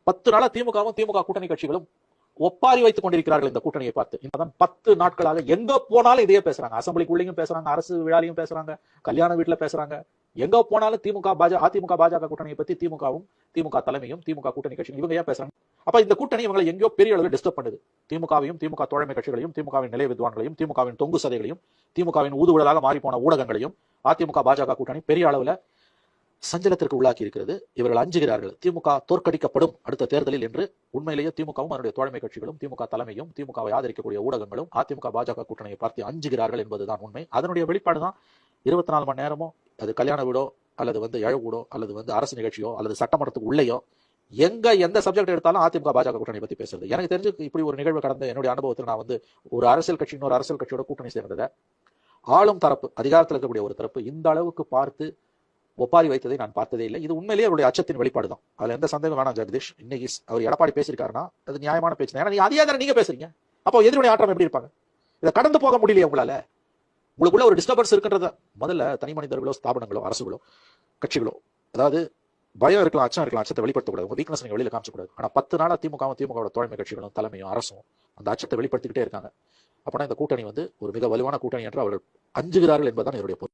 10 நாளா திமுகவும் திமுக கூட்டணி கட்சிகளும் ஒப்பாரி வைத்துக் கொண்டிருக்கிறார்கள் இந்த கூட்டணியை பார்த்து. இன்னும் 10 நாட்களாக எங்க போனாலும் இதையே பேசுறாங்க. அசம்பிளிக்குள்ளேயும் பேசுறாங்க, அரசு விழாலையும் பேசுறாங்க, கல்யாண வீட்டுல பேசுறாங்க. எங்க போனாலும் திமுக அதிமுக பாஜக கூட்டணியை பத்தி திமுகவும் திமுக தலைமையும் திமுக கூட்டணி கட்சியும் இவங்க ஏன் பேசுறாங்க? அப்ப இந்த கூட்டணி இவங்களை எங்கேயோ பெரிய அளவில் டிஸ்டர்ப் பண்ணுது. திமுகவையும் திமுக தோழமை கட்சிகளையும் திமுகவின் நிலைய வித்வான்களையும் திமுகவின் தொங்கு சதைகளையும் திமுகவின் ஊதுவிடலாக மாறி போன ஊடகங்களையும் அதிமுக பாஜக கூட்டணி பெரிய அளவில் சஞ்சலத்திற்கு உள்ளாக்கி இருக்கிறது. இவர்கள் அஞ்சுகிறார்கள், திமுக தோற்கடிக்கப்படும் அடுத்த தேர்தலில் என்று. உண்மையிலேயே திமுகவும் அதனுடைய தோழமை கட்சிகளும் திமுக தலைமையும் திமுகவை ஆதரிக்கக்கூடிய ஊடகங்களும் அதிமுக பாஜக கூட்டணியை பார்த்து அஞ்சுகிறார்கள் என்பதுதான் உண்மை. அதனுடைய வெளிப்பாடு தான் 24 மணி நேரமோ அது கல்யாண வீடோ அல்லது எழவூடோ அல்லது அரசு நிகழ்ச்சியோ அல்லது சட்டமன்றத்துக்கு உள்ளேயோ எந்த சப்ஜெக்ட் எடுத்தாலும் அதிமுக பாஜக கூட்டணி பத்தி பேசுறது. எனக்கு தெரிஞ்சு இப்படி ஒரு நிகழ்வு கடந்த என்னுடைய அனுபவத்தில் நான் ஒரு அரசியல் கட்சி இன்னொரு அரசியல் கட்சியோட கூட்டணி சேர்ந்ததை ஆளும் தரப்பு அதிகாரத்தில் இருக்கக்கூடிய ஒரு தரப்பு இந்த அளவுக்கு பார்த்து ஒப்பாரி வைத்ததை நான் பார்த்ததே இல்லை. இது உண்மையிலேயே அவருடைய அச்சத்தின் வெளிப்பாடு தான். அதுல எந்த சந்தேகம் வேணாம் ஜெகதீஷ். இன்னைக்கு அவர் எடப்பாடி பேசியிருக்காருன்னா அது நியாயமான பேச்சு. ஏன்னா நீங்க அதே தானே நீங்க பேசுறீங்க. அப்போ எதிர்வினை ஆற்றம் எப்படி இருப்பாங்க? இதை கடந்து போக முடியலையே உங்களால. உங்களுக்குள்ள ஒரு டிஸ்டர்பன்ஸ் இருக்கின்றத முதல்ல தனி மனிதர்களோ ஸ்தாபனங்களோ அரசுகளோ கட்சிகளோ, அதாவது பயம் இருக்கலாம், அச்சம் இருக்கலாம், அச்சத்தை வெளிப்படுத்தக்கூடாது. உங்க வீக்னஸ் நீங்க வெளியில காமிச்சக்கூடாது. ஆனா 10 நாளா திமுகவோட தோழமை கட்சிகளும் தலைமையும் அரசும் அந்த அச்சத்தை வெளிப்படுத்திக்கிட்டே இருக்காங்க. அப்படின்னா இந்த கூட்டணி ஒரு மிக வலுவான கூட்டணி என்று அவர்கள் அஞ்சுகிறார்கள் என்பதுதான் என்னுடைய பொருள்.